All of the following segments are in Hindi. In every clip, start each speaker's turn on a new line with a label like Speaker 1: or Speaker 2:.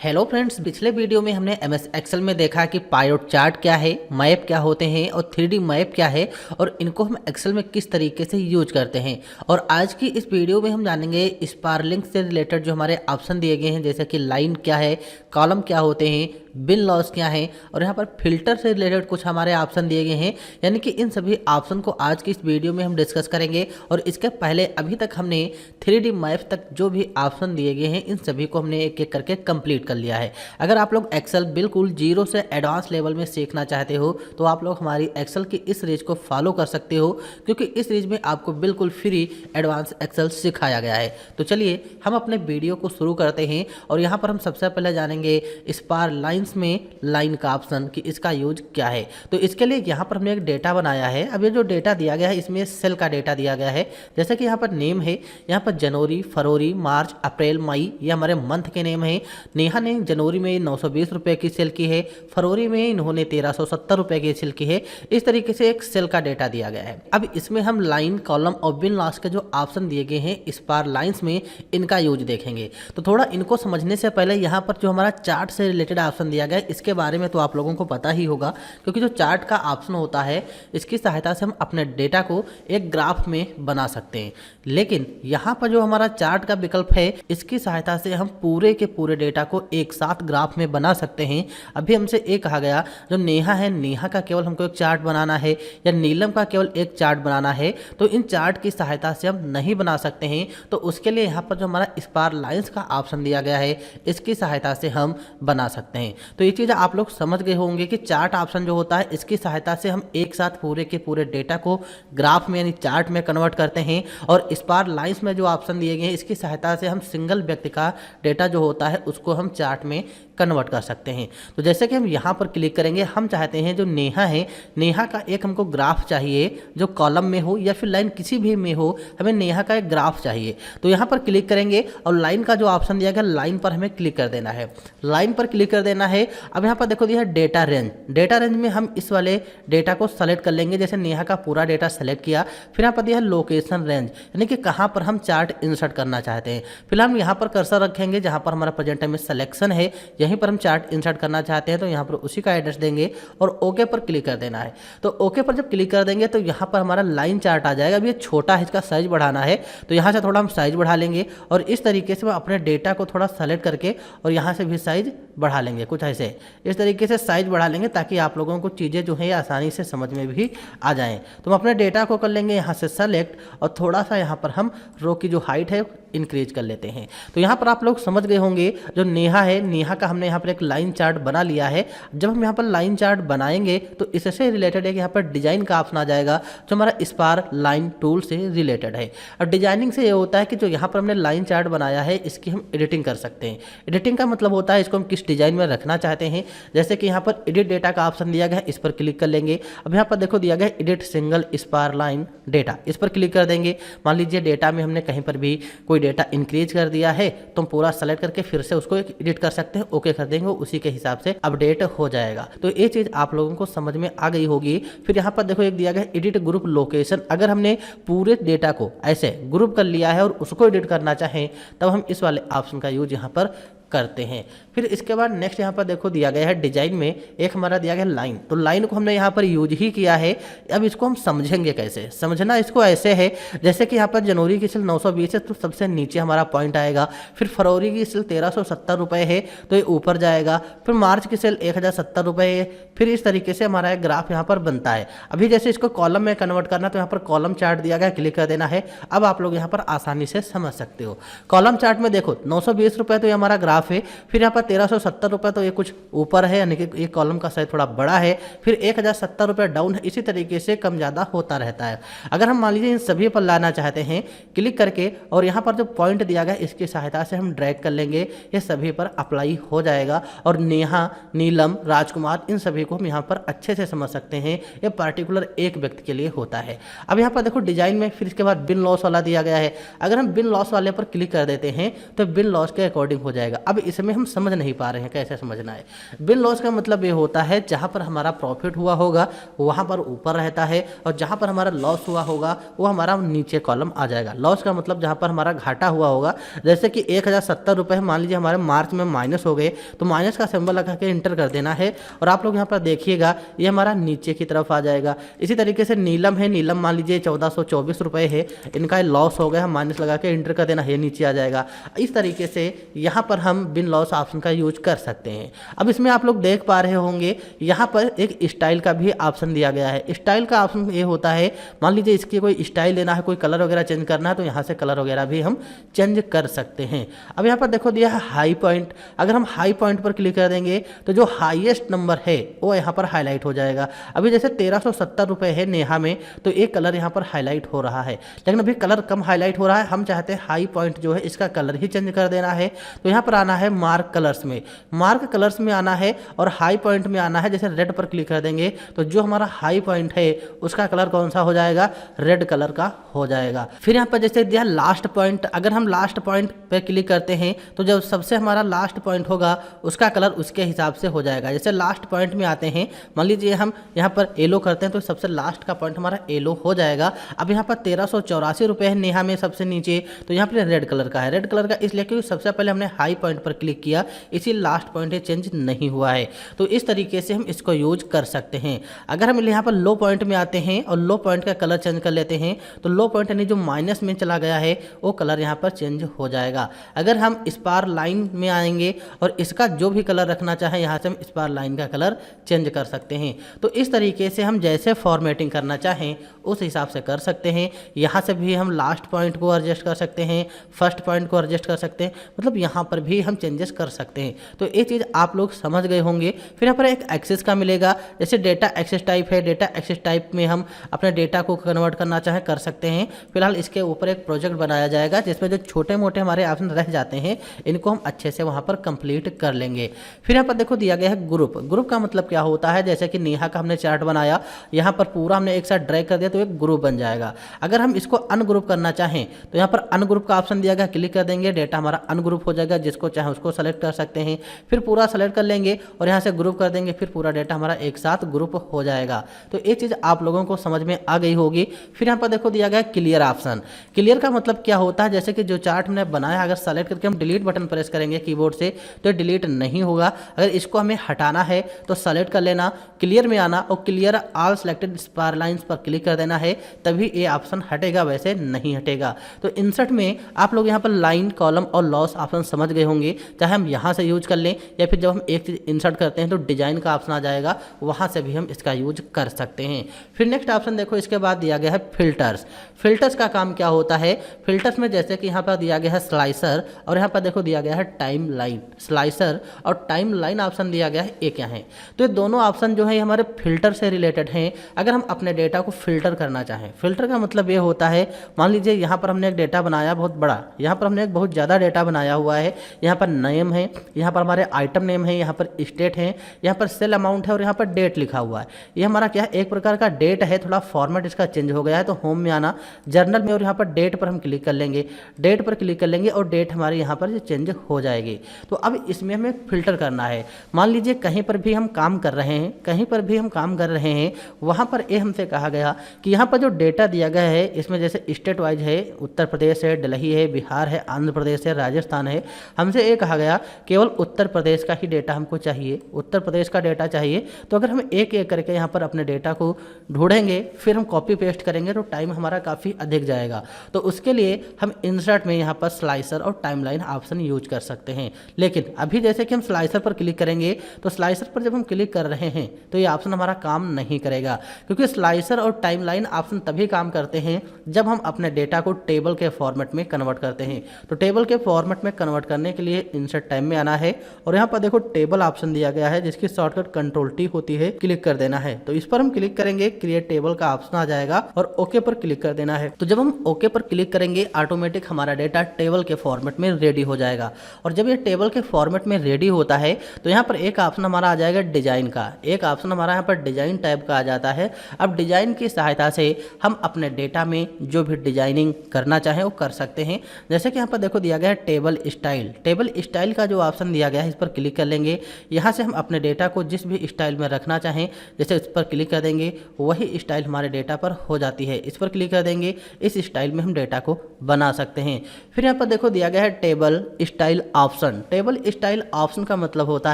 Speaker 1: हेलो फ्रेंड्स, पिछले वीडियो में हमने एमएस एक्सेल में देखा कि पायलट चार्ट क्या है, मैप क्या होते हैं और 3D मैप क्या है और इनको हम एक्सेल में किस तरीके से यूज करते हैं। और आज की इस वीडियो में हम जानेंगे स्पारलिंक से रिलेटेड जो हमारे ऑप्शन दिए गए हैं, जैसे कि लाइन क्या है, कॉलम क्या होते हैं, बिन लॉस क्या है और यहाँ पर फिल्टर से रिलेटेड कुछ हमारे ऑप्शन दिए गए हैं। यानी कि इन सभी ऑप्शन को आज की इस वीडियो में हम डिस्कस करेंगे। और इसके पहले अभी तक हमने 3D मैप तक जो भी ऑप्शन दिए गए हैं इन सभी को हमने एक एक करके कंप्लीट कर लिया है। अगर आप लोग एक्सेल बिल्कुल जीरो से एडवांस लेवल में सीखना चाहते हो तो आप लोग हमारी एक्सेल की इस सीरीज को फॉलो कर सकते हो, क्योंकि इस सीरीज में आपको बिल्कुल फ्री एडवांस एक्सेल सिखाया गया है। तो चलिए हम अपने वीडियो को शुरू करते हैं। और यहाँ पर हम सबसे पहले जानेंगे स्पार लाइन्स में लाइन का ऑप्शन कि इसका यूज क्या है। तो इसके लिए यहाँ पर हमने एक डेटा बनाया है। अब ये जो डेटा दिया गया है इसमें सेल का डेटा दिया गया है। जैसे कि यहाँ पर नेम है, यहाँ पर जनवरी, फरवरी, मार्च, अप्रैल, मई, ये हमारे मंथ के नेम है। नेहा ने जनवरी में 920 रुपये की सेल की है, फरवरी में इन्होंने 1370 रुपये की सेल की है। इस तरीके से एक सेल का डेटा दिया गया है। अब इसमें हम लाइन, कॉलम और बिन लॉस के जो ऑप्शन दिए गए हैं स्पार लाइन्स में, इनका यूज देखेंगे। तो थोड़ा इनको समझने से पहले यहाँ पर जो हमारा चार्ट से रिलेटेड ऑप्शन दिया गया है इसके बारे में तो आप लोगों को पता ही होगा, क्योंकि जो चार्ट का ऑप्शन होता है इसकी सहायता से हम अपने डेटा को एक ग्राफ में बना सकते हैं। लेकिन यहाँ पर जो हमारा चार्ट का विकल्प है इसकी सहायता से हम पूरे के पूरे डेटा को एक साथ ग्राफ में बना सकते हैं। अभी हमसे ये कहा गया जो नेहा है, नेहा का केवल हमको एक चार्ट बनाना है या नीलम का केवल एक चार्ट बनाना है, तो इन चार्ट की सहायता से हम नहीं बना सकते हैं। तो उसके लिए यहाँ पर जो हमारा स्पार लाइन्स का ऑप्शन दिया गया है इसकी सहायता से हम बना सकते हैं। तो ये चीज़ आप लोग समझ गए होंगे कि चार्ट ऑप्शन जो होता है इसकी सहायता से हम एक साथ पूरे के पूरे डेटा को ग्राफ में यानी चार्ट में कन्वर्ट करते हैं। और स्पार लाइन्स में जो ऑप्शन दिए गए हैं इसकी सहायता से हम सिंगल व्यक्ति का डेटा जो होता है उसको हम चार्ट में कन्वर्ट कर सकते हैं। तो जैसे कि हम यहाँ पर क्लिक करेंगे, हम चाहते हैं जो नेहा है, नेहा का एक हमको ग्राफ चाहिए जो कॉलम में हो या फिर लाइन किसी भी में हो, हमें नेहा का एक ग्राफ चाहिए। तो यहाँ पर क्लिक करेंगे और लाइन का जो ऑप्शन दिया गया लाइन पर हमें क्लिक कर देना है। लाइन पर क्लिक कर देना है। अब यहाँ पर देखो दिया है डेटा रेंज। डेटा रेंज में हम इस वाले डेटा को सेलेक्ट कर लेंगे। जैसे नेहा का पूरा डेटा सेलेक्ट किया, फिर यहाँ पर दिया है लोकेशन रेंज, यानी कि कहाँ पर हम चार्ट इंसर्ट करना चाहते हैं। फिलहाल हम यहाँ पर कर्सर रखेंगे जहाँ पर हमारा प्रेजेंट टाइम में सिलेक्शन है, यहीं पर हम चार्ट इंसर्ट करना चाहते हैं। तो यहाँ पर उसी का एड्रेस देंगे और ओके पर क्लिक कर देना है। तो ओके पर जब क्लिक कर देंगे तो यहाँ पर हमारा लाइन चार्ट आ जाएगा। अब ये छोटा है, इसका साइज बढ़ाना है तो यहाँ से थोड़ा हम साइज बढ़ा लेंगे और इस तरीके से मैं अपने डेटा को थोड़ा सेलेक्ट करके और यहाँ से भी साइज बढ़ा लेंगे। कुछ ऐसे इस तरीके से साइज बढ़ा लेंगे ताकि आप लोगों को चीज़ें जो है आसानी से समझ में भी आ जाएं। तो हम अपने डेटा को कर लेंगे यहाँ से सेलेक्ट और थोड़ा सा यहाँ पर हम रो की जो हाइट है इंक्रीज कर लेते हैं। तो यहाँ पर आप लोग समझ गए होंगे जो नेहा है, नेहा का हमने यहाँ पर एक लाइन चार्ट बना लिया है। जब हम यहाँ पर लाइन चार्ट बनाएंगे तो इससे रिलेटेड है कि यहाँ पर डिजाइन का ऑप्शन आ जाएगा जो हमारा स्पार लाइन टूल से रिलेटेड है। और डिजाइनिंग से ये होता है कि जो यहाँ पर हमने लाइन चार्ट बनाया है इसकी हम एडिटिंग कर सकते हैं। एडिटिंग का मतलब होता है इसको हम किस डिजाइन में रखना चाहते हैं। जैसे कि यहाँ पर एडिट डेटा का ऑप्शन दिया गया है, इस पर क्लिक कर लेंगे। अब यहाँ पर देखो दिया गया है edit single spar line data, इस पर क्लिक कर देंगे। मान लीजिए डेटा में हमने कहीं पर भी कोई डेटा इंक्रीज कर दिया है तो हम पूरा सेलेक्ट करके फिर से उसको एडिट कर सकते हैं। ओके कर देंगे, उसी के हिसाब से अपडेट हो जाएगा। तो ये चीज आप लोगों को समझ में आ गई होगी। फिर यहाँ पर देखो एक दिया गया एडिट ग्रुप लोकेशन। अगर हमने पूरे डेटा को ऐसे ग्रुप कर लिया है और उसको एडिट करना चाहें तब हम इस वाले ऑप्शन का यूज यहाँ पर करते हैं। फिर इसके बाद नेक्स्ट यहाँ पर देखो दिया गया है डिजाइन में एक हमारा दिया गया है लाइन। तो लाइन को हमने यहाँ पर यूज ही किया है। अब इसको हम समझेंगे कैसे। समझना इसको ऐसे है जैसे कि यहाँ पर जनवरी की सेल 920 है तो सबसे नीचे हमारा पॉइंट आएगा। फिर फरवरी की सेल 1370 रुपये है तो ये ऊपर जाएगा। फिर मार्च की सेल 1070 रुपये है। फिर इस तरीके से हमारा एक ग्राफ यहाँ पर बनता है। अभी जैसे इसको कॉलम में कन्वर्ट करना तो यहाँ पर कॉलम चार्ट दिया गया, क्लिक कर देना है। अब आप लोग यहाँ पर आसानी से समझ सकते हो। कॉलम चार्ट में देखो 920 रुपये तो ये हमारा ग्राफ है। फिर यहाँ पर 1370 रुपये तो ये कुछ ऊपर है, यानी कि ये कॉलम का साइज थोड़ा बड़ा है। फिर 1070 रुपये डाउन है। इसी तरीके से कम ज़्यादा होता रहता है। अगर हम मान लीजिए इन सभी पर लाना चाहते हैं, क्लिक करके और यहाँ पर जो पॉइंट दिया गया इसकी सहायता से हम ड्रैग कर लेंगे, ये सभी पर अप्लाई हो जाएगा। और नेहा, नीलम, राजकुमार इन सभी को हम यहाँ पर अच्छे से समझ सकते हैं। ये पार्टिकुलर एक व्यक्ति के लिए होता है। अब यहाँ पर देखो डिजाइन में फिर इसके बाद बिन लॉस वाला दिया गया है। अगर हम बिन लॉस वाले पर क्लिक कर देते हैं तो बिन लॉस के अकॉर्डिंग हो जाएगा। अब इसमें हम समझ नहीं पा रहे हैं कैसे समझना है। बिन लॉस का मतलब ये होता है जहाँ पर हमारा प्रॉफिट हुआ होगा वहाँ पर ऊपर रहता है, और जहाँ पर हमारा लॉस हुआ होगा वो हमारा नीचे कॉलम आ जाएगा। लॉस का मतलब जहाँ पर हमारा घाटा हुआ होगा, जैसे कि 1070 रुपये मान लीजिए हमारे मार्च में माइनस हो गए, तो माइनस का सिंबल लगा के इंटर कर देना है, और आप लोग यहाँ पर देखिएगा ये हमारा नीचे की तरफ आ जाएगा। इसी तरीके से नीलम है, नीलम मान लीजिए 1424 रुपये है, इनका लॉस हो गया, हम माइनस लगा के इंटर कर देना है, नीचे आ जाएगा। इस तरीके से यहाँ पर हम बिन लॉस ऑप्शन का यूज कर सकते हैं। अब इसमें आप लोग देख पा रहे होंगे यहाँ पर एक स्टाइल का भी ऑप्शन दिया गया है। स्टाइल का ऑप्शन ये होता है, मान लीजिए इसकी कोई स्टाइल देना है, कोई कलर वगैरह चेंज करना है, तो यहाँ से कलर वगैरह भी हम चेंज कर सकते हैं। अब यहाँ पर देखो दिया है हाई पॉइंट, अगर हम हाई पॉइंट पर क्लिक कर देंगे तो जो हाईएस्ट नंबर है वो यहाँ पर हाईलाइट हो जाएगा। अभी जैसे 1370 रुपये है नेहा में, तो एक कलर यहाँ पर हाईलाइट हो रहा है, लेकिन अभी कलर कम हाईलाइट हो रहा है, हम चाहते हैं हाई पॉइंट जो है इसका कलर ही चेंज कर देना है। तो यहाँ पर आना है मार्क कलर्स में, मार्क कलर्स में आना है और हाई पॉइंट में आना है। जैसे रेड पर क्लिक कर देंगे तो जो हमारा हाई पॉइंट है उसका कलर कौन सा हो जाएगा, रेड कलर का हो जाएगा। फिर यहाँ पर जैसे दिया लास्ट पॉइंट, अगर हम लास्ट पॉइंट पे क्लिक करते हैं तो जब सबसे हमारा लास्ट पॉइंट होगा उसका कलर उसके हिसाब से हो जाएगा। जैसे लास्ट पॉइंट में आते हैं, मान लीजिए हम यहाँ पर येलो करते हैं तो सबसे लास्ट का पॉइंट हमारा येलो हो जाएगा। अब यहाँ पर 1384 रुपये है नेहा में सबसे नीचे, तो यहाँ पर रेड कलर का है। रेड कलर का इसलिए क्योंकि सबसे पहले हमने हाई पॉइंट पर क्लिक किया, इसी लास्ट पॉइंट चेंज नहीं हुआ है। तो इस तरीके से हम इसको यूज कर सकते हैं। अगर हम यहाँ पर लो पॉइंट में आते हैं और लो पॉइंट का कलर चेंज कर लेते हैं तो लो पॉइंट यानी जो माइनस में चला गया है वो कलर यहाँ पर चेंज हो जाएगा। अगर हम स्पार लाइन में आएंगे और इसका जो भी कलर रखना चाहें यहाँ से हम स्पार लाइन का कलर चेंज कर सकते हैं। तो इस तरीके से हम जैसे फॉर्मेटिंग करना चाहें उस हिसाब से कर सकते हैं। यहाँ से भी हम लास्ट पॉइंट को एडजस्ट कर सकते हैं, फर्स्ट पॉइंट को एडजस्ट कर सकते हैं, मतलब यहाँ पर भी हम चेंजेस कर सकते हैं। तो ये चीज़ आप लोग समझ गए होंगे। फिर यहाँ पर एक एक्सेस का मिलेगा, जैसे डेटा एक्सेस टाइप है, डेटा एक्सेस टाइप में हम अपने डेटा को कन्वर्ट करना चाहें कर सकते हैं। फिलहाल इसके ऊपर एक प्रोजेक्ट बनाया जाएगा जिसमें जो छोटे मोटे हमारे ऑप्शन रह जाते हैं इनको हम अच्छे से वहाँ पर कंप्लीट कर लेंगे। फिर यहाँ पर देखो दिया गया है ग्रुप। ग्रुप का मतलब क्या होता है, जैसे कि नेहा का हमने चार्ट बनाया, यहाँ पर पूरा हमने एक साथ ड्रैग कर दिया तो एक ग्रुप बन जाएगा। अगर हम इसको अनग्रुप करना चाहें तो यहाँ पर अनग्रुप का ऑप्शन दिया गया, क्लिक कर देंगे, डेटा हमारा अनग्रुप हो जाएगा, जिसको चाहे उसको सेलेक्ट कर सकते हैं। फिर पूरा सेलेक्ट कर लेंगे और यहाँ से ग्रुप कर देंगे, फिर पूरा डेटा हमारा एक साथ ग्रुप हो जाएगा। तो ये चीज़ आप लोगों को समझ में आ गई होगी। फिर यहाँ पर देखो दिया गया क्लियर ऑप्शन। क्लियर का मतलब क्या होता है, जैसे कि जो चार्ट हमने बनाया अगर सेलेक्ट करके हम डिलीट बटन प्रेस करेंगे कीबोर्ड से तो डिलीट नहीं होगा। अगर इसको हमें हटाना है तो सेलेक्ट कर लेना, क्लियर में आना और clear all selected spar lines पर क्लिक कर देना है, तभी ये ऑप्शन हटेगा, वैसे नहीं हटेगा। तो इंसर्ट में आप लोग यहाँ पर लाइन, कॉलम और लॉस ऑप्शन समझ गए होंगे, चाहे हम यहाँ से यूज कर लें या फिर जब हम एक चीज़ इंसर्ट करते हैं तो डिजाइन का ऑप्शन आ जाएगा, वहाँ से भी हम इसका यूज कर सकते हैं। फिर नेक्स्ट ऑप्शन देखो, इसके बाद दिया गया है फिल्टर्स। फिल्टर्स का काम क्या होता है, फिल्टर्स में जैसे कि यहाँ पर दिया गया है स्लाइसर और यहाँ पर देखो दिया गया है टाइम लाइन। स्लाइसर और टाइम लाइन ऑप्शन दिया गया है, ये क्या है, तो ये दोनों ऑप्शन जो है हमारे फिल्टर से रिलेटेड हैं। अगर हम अपने डेटा को फिल्टर करना चाहें, फिल्टर का मतलब ये होता है, मान लीजिए यहाँ पर हमने एक डेटा बनाया बहुत बड़ा, यहाँ पर हमने एक बहुत ज़्यादा डेटा बनाया हुआ है, यहाँ पर नेम है, यहाँ पर हमारे आइटम नेम है, यहाँ पर स्टेट है, यहाँ पर सेल अमाउंट है और यहाँ पर डेट लिखा हुआ है। ये हमारा क्या है, एक प्रकार का डेट है, थोड़ा फॉर्मेट इसका चेंज हो गया है। तो होम में आना, जर्नल में और यहाँ पर डेट पर हम क्लिक कर लेंगे, डेट पर क्लिक कर लेंगे और डेट हमारी यहाँ पर चेंज हो जाएगी। तो अब इसमें हमें फिल्टर करना है। मान लीजिए कहीं पर भी हम काम कर रहे हैं, कहीं पर भी हम काम कर रहे हैं, वहाँ पर ये हमसे कहा गया कि यहाँ पर जो डेटा दिया गया है इसमें जैसे स्टेट वाइज है, उत्तर प्रदेश है, दिल्ली है, बिहार है, आंध्र प्रदेश है, राजस्थान है, हमसे ये कहा गया केवल उत्तर प्रदेश का ही डेटा हमको चाहिए, उत्तर प्रदेश का डेटा चाहिए। तो अगर हम एक एक करके यहाँ पर अपने डेटा को ढूंढेंगे, फिर हम कॉपी पेस्ट करेंगे तो टाइम हमारा काफ़ी अधिक जाएगा। तो उसके लिए हम इंसर्ट में यहाँ पर स्लाइसर और टाइमलाइन ऑप्शन यूज कर सकते हैं। लेकिन अभी जैसे कि हम स्लाइसर पर क्लिक करेंगे तो स्लाइसर पर जब हम क्लिक कर रहे हैं तो ये ऑप्शन हमारा काम नहीं करेगा, क्योंकि स्लाइसर और टाइमलाइन ऑप्शन तभी काम करते हैं जब हम अपने डेटा को टेबल के फॉर्मेट में कन्वर्ट करते हैं। तो टेबल के फॉर्मेट में कन्वर्ट करने के लिए इंसर्ट टाइम में आना है और यहाँ पर देखो टेबल ऑप्शन दिया गया है जिसकी शॉर्टकट कंट्रोल टी होती है, क्लिक कर देना है। तो इस पर हम क्लिक करेंगे, क्रिएट टेबल का ऑप्शन आ जाएगा और ओके पर क्लिक कर देना है। तो जब हम ओके पर क्लिक करेंगे ऑटोमेटिक हमारा डेटा टेबल के फॉर्मेट में रेडी हो जाएगा। और जब ये टेबल के फॉर्मेट में रेडी होता है तो यहाँ पर एक ऑप्शन हमारा आ जाएगा डिजाइन का, एक ऑप्शन हमारा यहाँ पर डिजाइन टाइप का आ जाता है। अब डिजाइन की सहायता से हम अपने डेटा में जो भी डिजाइनिंग करना चाहें वो कर सकते हैं। जैसे कि यहाँ पर देखो दिया गया है टेबल स्टाइल। टेबल स्टाइल का जो ऑप्शन दिया गया है इस पर क्लिक कर लेंगे। यहाँ से हम अपने डेटा को जिस भी स्टाइल में रखना चाहें, जैसे इस पर क्लिक कर देंगे वही स्टाइल हमारे डेटा पर हो जाती है। इस पर क्लिक कर देंगे, इस स्टाइल में हम डेटा को बना सकते हैं। फिर यहाँ पर देखो दिया गया है table style option. Table style option का मतलब होता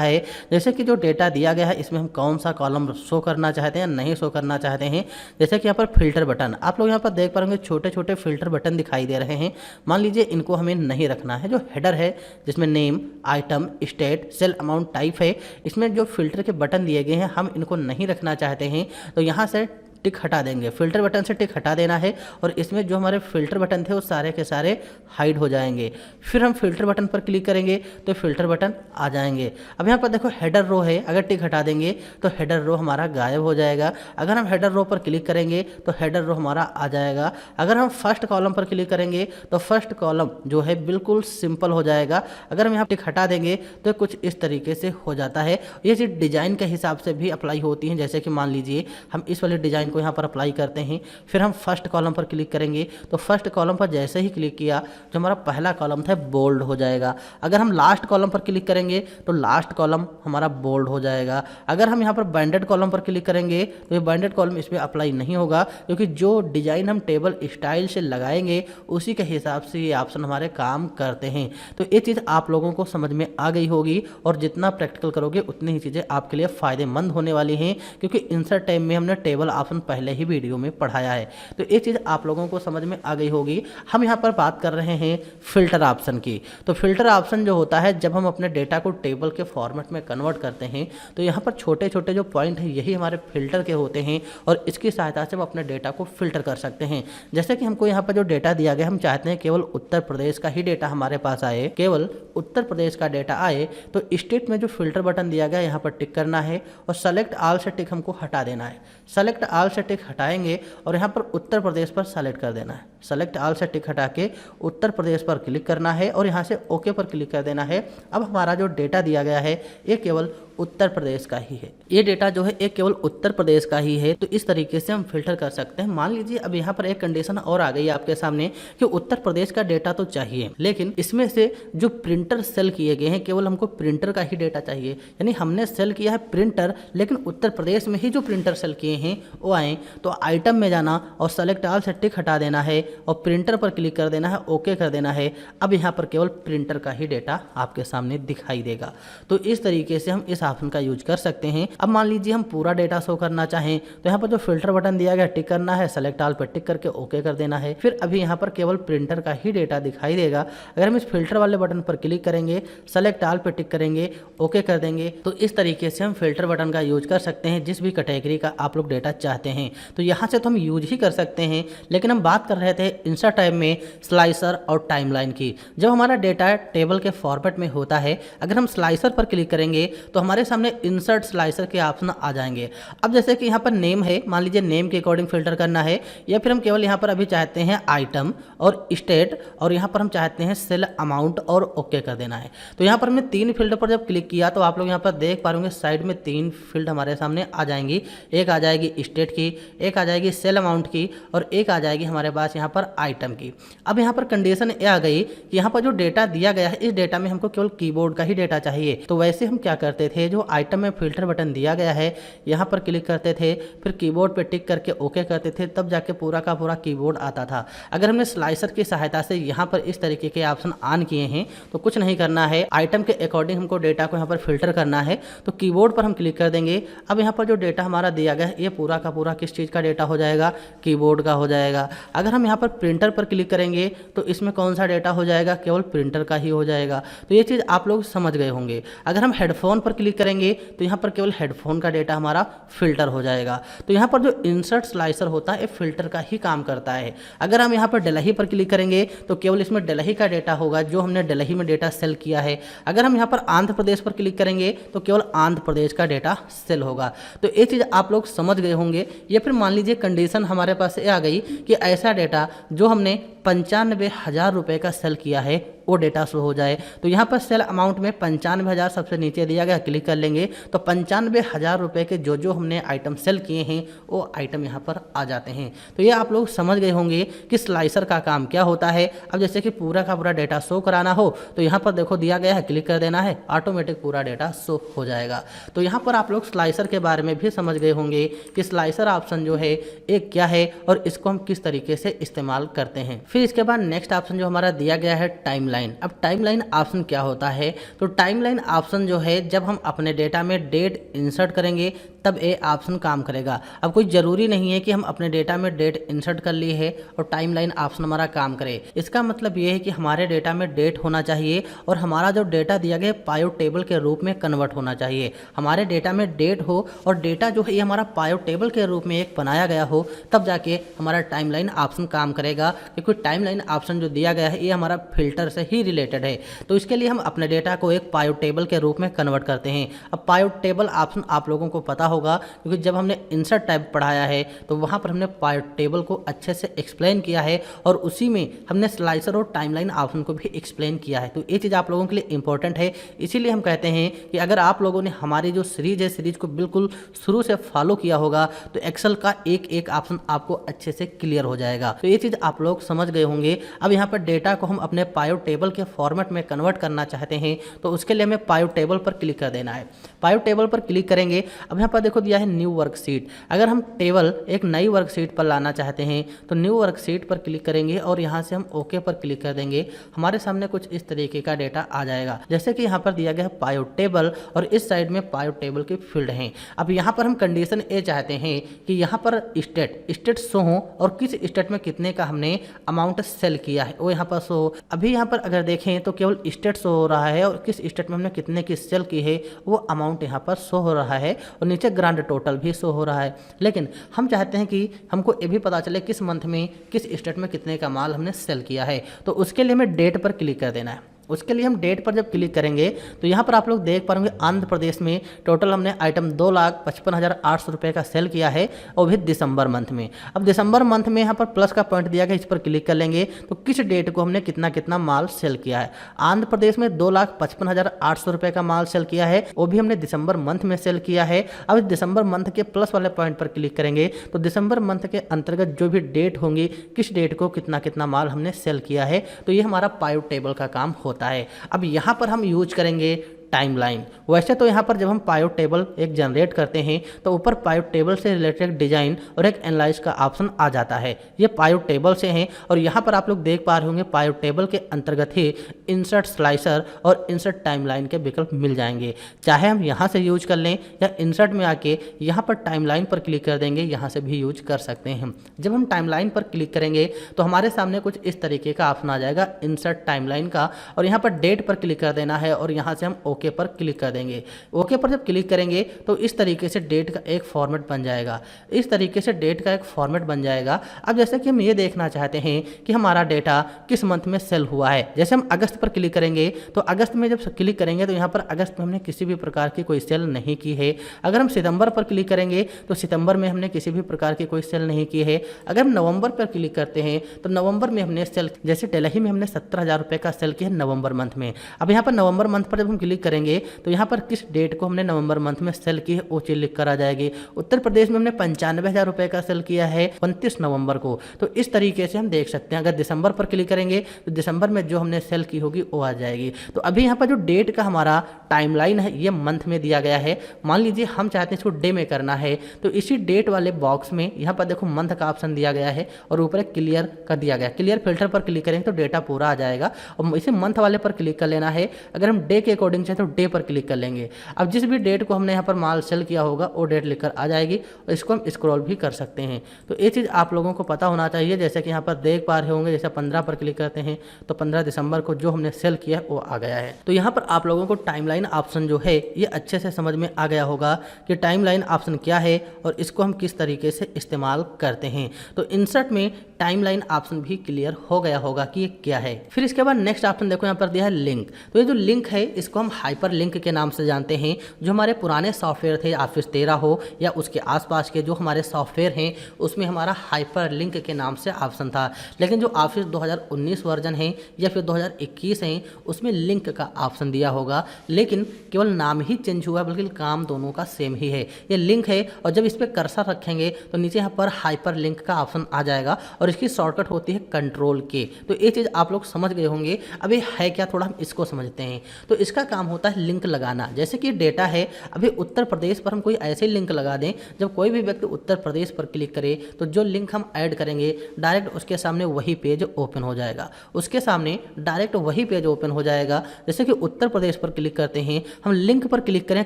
Speaker 1: है जैसे कि जो डेटा दिया गया है इसमें हम कौन सा कॉलम शो करना चाहते हैं, नहीं शो करना चाहते हैं। जैसे कि यहाँ पर फिल्टर बटन, आप लोग यहाँ पर देख पा रहे होंगे छोटे छोटे फिल्टर बटन दिखाई दे रहे हैं। मान लीजिए इनको हमें नहीं रखना है। जो हेडर है जिसमें name, item, state, sale amount, type है, इसमें जो फिल्टर के बटन दिए गए हैं हम इनको नहीं रखना चाहते हैं, तो यहाँ से टिक हटा देंगे। फिल्टर बटन से टिक हटा देना है और इसमें जो हमारे फिल्टर बटन थे वो सारे के सारे हाइड हो जाएंगे। फिर हम फिल्टर बटन पर क्लिक करेंगे तो फिल्टर बटन आ जाएंगे। अब यहाँ पर देखो हेडर रो है, अगर टिक हटा देंगे तो हेडर रो हमारा गायब हो जाएगा। अगर हम हेडर रो पर क्लिक करेंगे तो हेडर रो हमारा आ जाएगा। अगर हम फर्स्ट कॉलम पर क्लिक करेंगे तो फर्स्ट कॉलम जो है बिल्कुल सिंपल हो जाएगा। अगर हम यहाँ टिक हटा देंगे तो कुछ इस तरीके से हो जाता है। ये चीज़ डिज़ाइन के हिसाब से भी अप्लाई होती है। जैसे कि मान लीजिए हम इस वाले डिज़ाइन को यहाँ पर अप्लाई करते हैं, फिर हम फर्स्ट कॉलम पर क्लिक करेंगे तो फर्स्ट कॉलम पर जैसे ही क्लिक किया जो हमारा पहला कॉलम था बोल्ड हो जाएगा। अगर हम लास्ट कॉलम पर क्लिक करेंगे तो लास्ट कॉलम हमारा बोल्ड हो जाएगा। अगर हम यहाँ पर बैंडेड कॉलम पर क्लिक करेंगे तो ये बैंडेड कॉलम इसमें अप्लाई नहीं होगा, क्योंकि जो डिज़ाइन हम टेबल स्टाइल से लगाएंगे उसी के हिसाब से ये ऑप्शन हमारे काम करते हैं। तो ये चीज़ आप लोगों को समझ में आ गई होगी और जितना प्रैक्टिकल करोगे उतनी ही चीज़ें आपके लिए फ़ायदेमंद होने वाली हैं, क्योंकि इंसर्ट टाइम में हमने टेबल ऑप्शन पहले ही वीडियो में पढ़ाया है। तो ये चीज़ आप लोगों को समझ में आ गई होगी। हम यहाँ पर बात कर रहे हैं फिल्टर ऑप्शन की। तो फिल्टर ऑप्शन जो होता है जब हम अपने डेटा को टेबल के फॉर्मेट में कन्वर्ट करते हैं तो यहाँ पर छोटे छोटे जो पॉइंट हैं यही हमारे फिल्टर के होते हैं और इसकी सहायता से हम अपने डेटा को फिल्टर कर सकते हैं। जैसे कि हमको यहाँ पर जो डेटा दिया गया हम चाहते हैं केवल उत्तर प्रदेश का ही डेटा हमारे पास आए, केवल उत्तर प्रदेश का डेटा आए, तो स्टेट में जो फिल्टर बटन दिया गया यहाँ पर टिक करना है और सेलेक्ट ऑल से टिक हमको हटा देना है। सेलेक्ट ऑल से टिक हटाएंगे और यहाँ पर उत्तर प्रदेश पर सेलेक्ट कर देना है। सेलेक्ट ऑल से टिक हटा के उत्तर प्रदेश पर क्लिक करना है और यहाँ से ओके पर क्लिक कर देना है। अब हमारा जो डेटा दिया गया है ये केवल उत्तर प्रदेश का ही है। ये डेटा जो है एक केवल उत्तर प्रदेश का ही है। तो इस तरीके से हम फिल्टर कर सकते हैं। मान लीजिए अब यहाँ पर एक कंडीशन और आ गई आपके सामने कि उत्तर प्रदेश का डेटा तो चाहिए, लेकिन इसमें से जो प्रिंटर सेल किए गए हैं केवल हमको प्रिंटर का ही डेटा चाहिए। यानी हमने सेल किया है प्रिंटर, लेकिन उत्तर प्रदेश में ही जो प्रिंटर सेल किए हैं वो आए, तो आइटम में जाना और सेलेक्ट ऑल से टिक हटा देना है और प्रिंटर पर क्लिक कर देना है, ओके कर देना है। अब यहाँ पर केवल प्रिंटर का ही डेटा आपके सामने दिखाई देगा। तो इस तरीके से हम इस ऑप्शन का यूज कर सकते हैं। अब मान लीजिए हम पूरा डेटा शो करना चाहें तो यहाँ पर जो फिल्टर बटन दिया गया टिक करना है, सेलेक्ट ऑल पर टिक करके ओके कर देना है। फिर अभी यहाँ पर केवल प्रिंटर का ही डेटा दिखाई देगा। अगर हम इस फिल्टर वाले बटन पर क्लिक करेंगे, सेलेक्ट ऑल पर टिक करेंगे, ओके कर देंगे, तो इस तरीके से हम फिल्टर बटन का यूज कर सकते हैं जिस भी कैटेगरी का आप लोग डेटा चाहते हैं। तो यहाँ से तो हम यूज ही कर सकते हैं, लेकिन हम बात कर रहे थे इंसर्ट टाइम में स्लाइसर और टाइमलाइन की। जब हमारा डेटा टेबल के फॉर्मेट में होता है, अगर हम स्लाइसर पर क्लिक करेंगे तो हमारे सामने इंसर्ट स्लाइसर के ऑप्शन आ जाएंगे। अब जैसे कि यहाँ पर नेम है, मान लीजिए नेम के अकॉर्डिंग फिल्टर करना है, या फिर हम केवल यहाँ पर अभी चाहते हैं आइटम और स्टेट और यहाँ पर हम चाहते हैं सेल अमाउंट और ओके कर देना है। तो यहाँ पर हमने 3 फील्ड पर जब क्लिक किया तो आप लोग यहाँ पर देख पा रहे साइड में 3 फील्ड हमारे सामने आ जाएंगी। एक आ जाएगी स्टेट की, एक आ जाएगी सेल अमाउंट की और एक आ जाएगी हमारे पास यहाँ पर आइटम की। अब यहाँ पर कंडीशन ये आ गई कि यहाँ पर जो डेटा दिया गया है इस डेटा में हमको केवल कीबोर्ड का ही डेटा चाहिए। तो वैसे हम क्या करते थे, जो आइटम में फिल्टर बटन दिया गया है यहाँ पर क्लिक करते थे, फिर कीबोर्ड पे टिक करके ओके करते थे, तब जाके पूरा का पूरा कीबोर्ड आता था। अगर हमने स्लाइसर की सहायता से यहाँ पर इस तरीके के ऑप्शन ऑन किए हैं तो कुछ नहीं करना है, आइटम के अकॉर्डिंग हमको डेटा को यहाँ पर फिल्टर करना है। तो कीबोर्ड पर हम क्लिक कर देंगे। अब यहाँ पर जो डेटा हमारा दिया गया है ये पूरा का पूरा किस चीज़ का डेटा हो जाएगा, कीबोर्ड का हो जाएगा। अगर हम यहाँ पर प्रिंटर पर क्लिक करेंगे तो इसमें कौन सा डेटा हो जाएगा, केवल प्रिंटर का ही हो जाएगा। तो ये चीज़ आप लोग समझ गए होंगे। अगर हम हेडफोन पर क्लिक करेंगे तो यहाँ पर केवल हेडफोन का डेटा हमारा फिल्टर हो जाएगा। तो यहाँ पर जो इंसर्ट स्लाइसर होता है ये फिल्टर का ही काम करता है। अगर हम यहाँ पर डेल्ही पर क्लिक करेंगे तो केवल इसमें डेल्ही का डेटा होगा जो हमने डेल्ही में डेटा सेल किया है। अगर हम यहाँ पर आंध्र प्रदेश पर क्लिक करेंगे तो केवल आंध्र प्रदेश का डेटा सेल होगा। तो ये चीज़ आप लोग समझ गए होंगे। या फिर मान लीजिए कंडीशन हमारे पास ये आ गई कि ऐसा डेटा जो हमने 95,000 रुपये का सेल किया है वो डेटा शो हो जाए। तो यहाँ पर सेल अमाउंट में 95,000 सबसे नीचे दिया गया, क्लिक कर लेंगे तो 95,000 रुपये के जो हमने आइटम सेल किए हैं वो आइटम यहाँ पर आ जाते हैं। तो ये आप लोग समझ गए होंगे कि स्लाइसर का काम क्या होता है। अब जैसे कि पूरा का पूरा डेटा शो कराना हो तो यहाँ पर देखो दिया गया है, क्लिक कर देना है, ऑटोमेटिक पूरा डेटा शो हो जाएगा। तो यहाँ पर आप लोग स्लाइसर के बारे में भी समझ गए होंगे कि स्लाइसर ऑप्शन जो है एक क्या है और इसको हम किस तरीके से इस्तेमाल करते हैं। फिर इसके बाद नेक्स्ट ऑप्शन जो हमारा दिया गया है टाइमलाइन। अब टाइमलाइन ऑप्शन क्या होता है, तो टाइमलाइन ऑप्शन जो है जब हम अपने डेटा में डेट इंसर्ट करेंगे तब ये ऑप्शन काम करेगा। अब कोई ज़रूरी नहीं है कि हम अपने डेटा में डेट इंसर्ट कर लिए है और टाइमलाइन ऑप्शन हमारा काम करे। इसका मतलब ये है कि हमारे डेटा में डेट होना चाहिए और हमारा जो डेटा दिया गया है पायोट टेबल के रूप में कन्वर्ट होना चाहिए। हमारे डेटा में डेट हो और डेटा जो है ये हमारा पायोट टेबल के रूप में एक बनाया गया हो, तब जाके हमारा टाइमलाइन ऑप्शन काम करेगा। क्योंकि टाइमलाइन ऑप्शन जो दिया गया है ये हमारा फिल्टर से ही रिलेटेड है। तो इसके लिए हम अपने डेटा को एक पायोट टेबल के रूप में कन्वर्ट करते हैं। अब पायोट टेबल ऑप्शन आप लोगों को पता होगा, क्योंकि जब हमने इंसर्ट टाइप पढ़ाया है तो वहां पर हमने पायोट टेबल को अच्छे से एक्सप्लेन किया है और उसी में हमने स्लाइसर और टाइमलाइन ऑप्शन को भी एक्सप्लेन किया है। तो ये चीज़ आप लोगों के लिए इंपॉर्टेंट है। इसीलिए हम कहते हैं कि अगर आप लोगों ने हमारी जो सीरीज है, सीरीज को बिल्कुल शुरू से फॉलो किया होगा तो एक्सेल का एक एक ऑप्शन आपको अच्छे से क्लियर हो जाएगा। तो ये चीज़ आप लोग समझ गए होंगे। अब यहाँ पर डेटा को हम अपने पायोट टेबल के फॉर्मेट में कन्वर्ट करना चाहते हैं तो उसके लिए हमें पायोट टेबल पर क्लिक कर देना है। पायोट टेबल पर क्लिक करेंगे। अब यहाँ पर देखो दिया है न्यू वर्कशीट। अगर हम टेबल एक नई वर्कशीट पर लाना चाहते हैं तो न्यू वर्कशीट पर क्लिक करेंगे और यहाँ से हम ओके पर क्लिक कर देंगे। हमारे सामने कुछ इस तरीके का डेटा आ जाएगा, जैसे कि यहाँ पर दिया गया है पायोट टेबल और इस साइड में पायोट टेबल के फील्ड हैं। अब यहाँ पर हम कंडीशन ए चाहते हैं कि यहाँ पर स्टेट शो हो और किस स्टेट में कितने का हमने अमाउंट सेल किया है वो यहाँ पर शो। अभी यहाँ पर अगर देखें तो केवल स्टेट शो हो रहा है और किस स्टेट में हमने कितने की सेल की है वो अमाउंट यहाँ पर शो हो रहा है और नीचे ग्रांड टोटल भी शो हो रहा है। लेकिन हम चाहते हैं कि हमको ये भी पता चले किस मंथ में किस स्टेट में कितने का माल हमने सेल किया है। तो उसके लिए हमें डेट पर क्लिक कर देना है। उसके लिए हम डेट पर जब क्लिक करेंगे तो यहाँ पर आप लोग देख पाएंगे आंध्र प्रदेश में टोटल हमने आइटम 2,55,800 रुपये का सेल किया है और भी दिसंबर मंथ में। अब दिसंबर मंथ में यहाँ पर प्लस का पॉइंट दिया गया, इस पर क्लिक कर लेंगे तो किस डेट को हमने कितना कितना माल सेल किया है। आंध्र प्रदेश में 2,55,800 रुपये का माल सेल किया है, वो भी हमने दिसंबर मंथ में सेल किया है। अब इस दिसंबर मंथ के प्लस वाले पॉइंट पर क्लिक करेंगे तो दिसंबर मंथ के अंतर्गत जो भी डेट होंगी किस डेट को कितना कितना माल हमने सेल किया है, तो ये हमारा पायोट टेबल का काम होता है। अब यहां पर हम यूज करेंगे टाइमलाइन। वैसे तो यहाँ पर जब हम पायोट टेबल एक जनरेट करते हैं तो ऊपर पायोट टेबल से रिलेटेड डिजाइन और एक एनालाइज का ऑप्शन आ जाता है। ये पायोट टेबल से हैं और यहाँ पर आप लोग देख पा रहे होंगे पायोट टेबल के अंतर्गत ही इंसर्ट स्लाइसर और इंसर्ट टाइमलाइन के विकल्प मिल जाएंगे। चाहे हम यहाँ से यूज कर लें या इंसर्ट में आके यहाँ पर टाइमलाइन पर क्लिक कर देंगे, यहाँ से भी यूज कर सकते हैं। जब हम टाइमलाइन पर क्लिक करेंगे तो हमारे सामने कुछ इस तरीके का ऑप्शन आ जाएगा इंसर्ट टाइमलाइन का और यहाँ पर डेट पर क्लिक कर देना है और यहाँ से हम ओके पर क्लिक कर देंगे। ओके पर जब क्लिक करेंगे तो इस तरीके से डेट का एक फॉर्मेट बन जाएगा। इस तरीके से डेट का एक फॉर्मेट बन जाएगा। अब जैसे कि हम ये देखना चाहते हैं कि हमारा डेटा किस मंथ में सेल हुआ है, जैसे हम अगस्त पर क्लिक करेंगे तो अगस्त में जब क्लिक करेंगे तो यहाँ पर अगस्त में हमने किसी भी प्रकार की कोई सेल नहीं की है। अगर हम सितंबर पर क्लिक करेंगे तो सितंबर में हमने किसी भी प्रकार की कोई सेल नहीं की है। अगर हम नवंबर पर क्लिक करते हैं तो नवंबर में हमने सेल, जैसे टेलही में हमने 17,000 रुपये का सेल किया है नवंबर मंथ में। अब यहाँ पर नवंबर मंथ पर जब हम क्लिक करेंगे तो यहाँ पर किस डेट को हमने नवंबर मंथ में सेल की है वो चीज लिख कर आ जाएगी। उत्तर प्रदेश में हमने 95,000 रुपये का सेल किया है 29 नवंबर को। तो इस तरीके से हम देख सकते हैं। अगर दिसंबर पर क्लिक करेंगे तो दिसंबर में जो हमने सेल की होगी वो आ जाएगी। तो अभी यहाँ पर जो डेट का हमारा टाइमलाइन है ये मंथ में दिया गया है। मान लीजिए हम चाहते हैं इसको डे में करना है तो इसी डेट वाले बॉक्स में यहाँ पर देखो मंथ का ऑप्शन दिया गया है और ऊपर एक क्लियर का दिया गया। क्लियर फिल्टर पर क्लिक करेंगे तो डेटा पूरा आ जाएगा और इसे मंथ वाले पर क्लिक कर लेना है। अगर हम डे के अकॉर्डिंग चाहे तो डे पर क्लिक कर लेंगे। अब जिस भी डेट को हमने यहाँ पर माल सेल किया होगा वो डेट लिखकर आ जाएगी और इसको हम स्क्रॉल भी कर सकते हैं। तो ये चीज़ आप लोगों को पता होना चाहिए। जैसे कि यहाँ पर देख पा रहे होंगे, जैसे 15 पर क्लिक करते हैं तो 15 दिसंबर को जो हमने सेल किया है वो आ गया है। तो यहाँ पर आप लोगों को टाइमलाइन ऑप्शन जो है ये अच्छे से समझ में आ गया होगा कि टाइमलाइन ऑप्शन क्या है और इसको हम किस तरीके से इस्तेमाल करते हैं। तो इंसर्ट में टाइमलाइन ऑप्शन भी क्लियर हो गया होगा कि ये क्या है। फिर इसके बाद नेक्स्ट ऑप्शन देखो यहाँ पर दिया है लिंक। तो ये जो लिंक है इसको हम हाइपर लिंक के नाम से जानते हैं। जो हमारे पुराने सॉफ्टवेयर थे, ऑफिस 13 हो या उसके आसपास के जो हमारे सॉफ्टवेयर हैं, उसमें हमारा हाइपर लिंक के नाम से ऑप्शन था। लेकिन जो ऑफिस 2019 वर्जन है या फिर 2021 है, उसमें लिंक का ऑप्शन दिया होगा, लेकिन केवल नाम ही चेंज हुआ, बल्कि काम दोनों का सेम ही है। ये लिंक है और जब इस पर कर्सर रखेंगे तो नीचे यहाँ पर हाइपर लिंक का ऑप्शन आ जाएगा और इसकी शॉर्टकट होती है कंट्रोल के। तो ये चीज़ आप लोग समझ गए होंगे। अभी है क्या, थोड़ा हम इसको समझते हैं। तो इसका काम होता है लिंक लगाना। जैसे कि डेटा है, अभी उत्तर प्रदेश पर हम कोई ऐसे लिंक लगा दें, जब कोई भी व्यक्ति उत्तर प्रदेश पर क्लिक करे तो जो लिंक हम ऐड करेंगे डायरेक्ट उसके सामने वही पेज ओपन हो जाएगा। उसके सामने डायरेक्ट वही पेज ओपन हो जाएगा। जैसे कि उत्तर प्रदेश पर क्लिक करते हैं, हम लिंक पर क्लिक करें,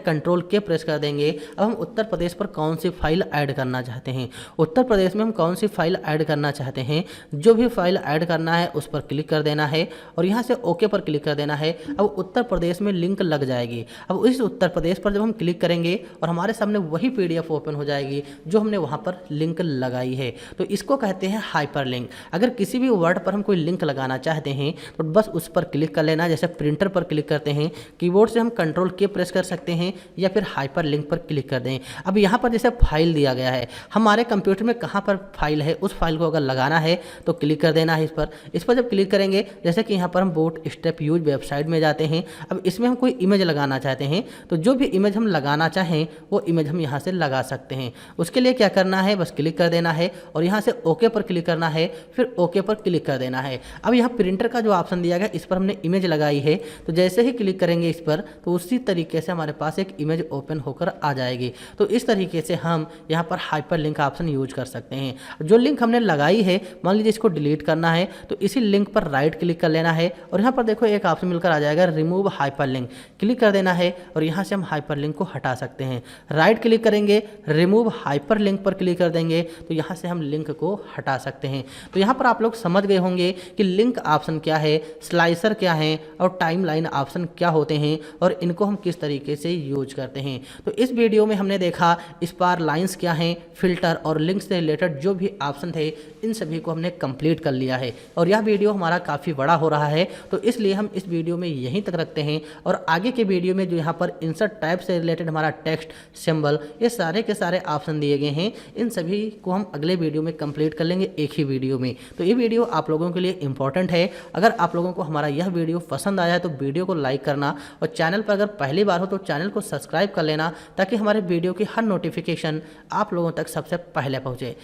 Speaker 1: कंट्रोल के प्रेस कर देंगे। अब हम उत्तर प्रदेश पर कौन सी फाइल ऐड करना चाहते हैं, उत्तर प्रदेश में हम कौन सी फाइल ऐड करना चाहते हैं, जो भी फाइल ऐड करना है उस पर क्लिक कर देना है और यहाँ से ओके पर क्लिक कर देना है। अब उत्तर प्रदेश में लिंक लग जाएगी। अब इस उत्तर प्रदेश पर जब हम क्लिक करेंगे और हमारे सामने वही पीडीएफ ओपन हो जाएगी जो हमने वहाँ पर लिंक लगाई है। तो इसको कहते हैं हाइपर लिंक। अगर किसी भी वर्ड पर हम कोई लिंक लगाना चाहते हैं तो बस उस पर क्लिक कर लेना। जैसे प्रिंटर पर क्लिक करते हैं, कीबोर्ड से हम कंट्रोल के प्रेस कर सकते हैं या फिर हाइपर लिंक पर क्लिक कर दें। अब यहाँ पर जैसे फाइल दिया गया है, हमारे कंप्यूटर में कहाँ पर फाइल है, उस फाइल को अगर लगाना है तो क्लिक कर देना है इस पर जब क्लिक करेंगे, जैसे कि यहाँ पर हम बोट स्टेप यूज वेबसाइट में जाते हैं। अब इसमें हम कोई इमेज लगाना चाहते हैं तो जो भी इमेज हम लगाना चाहें वो इमेज हम यहाँ से लगा सकते हैं। उसके लिए क्या करना है, बस क्लिक कर देना है और यहाँ से ओके पर क्लिक करना है, फिर ओके पर क्लिक कर देना है। अब यहाँ प्रिंटर का जो ऑप्शन दिया गया, इस पर हमने इमेज लगाई है, तो जैसे ही क्लिक करेंगे इस पर तो उसी तरीके से हमारे पास एक इमेज ओपन होकर आ जाएगी। तो इस तरीके से हम यहाँ पर हाइपर लिंक का ऑप्शन यूज कर सकते हैं। जो लिंक हमने लगाई है, मान लीजिए इसको डिलीट करना है तो इसी लिंक पर राइट क्लिक कर लेना है और यहाँ पर देखो एक ऑप्शन मिलकर आ जाएगा रिमूव हाइपर लिंक, क्लिक कर देना है और यहाँ से हम हाइपर लिंक को हटा सकते हैं। राइट क्लिक करेंगे, रिमूव हाइपर लिंक पर क्लिक कर देंगे तो यहाँ से हम लिंक को हटा सकते हैं। तो यहाँ पर आप लोग समझ गए होंगे कि लिंक ऑप्शन क्या है, स्लाइसर क्या है और टाइमलाइन ऑप्शन क्या होते हैं और इनको हम किस तरीके से यूज करते हैं। तो इस वीडियो में हमने देखा स्पार लाइंस क्या हैं, फिल्टर और लिंक से रिलेटेड जो भी ऑप्शन थे, इन सभी को हमने कंप्लीट कर लिया है और यह वीडियो हमारा काफ़ी बड़ा हो रहा है, तो इसलिए हम इस वीडियो में यहीं तक रखते हैं। और आगे के वीडियो में जो यहाँ पर इंसर्ट टाइप से रिलेटेड हमारा टेक्स्ट, सिंबल, ये सारे के सारे ऑप्शन दिए गए हैं, इन सभी को हम अगले वीडियो में कंप्लीट कर लेंगे एक ही वीडियो में। तो ये वीडियो आप लोगों के लिए इंपॉर्टेंट है। अगर आप लोगों को हमारा यह वीडियो पसंद आया है तो वीडियो को लाइक करना और चैनल पर अगर पहली बार हो तो चैनल को सब्सक्राइब कर लेना ताकि हमारे वीडियो की हर नोटिफिकेशन आप लोगों तक सबसे पहले पहुँचे।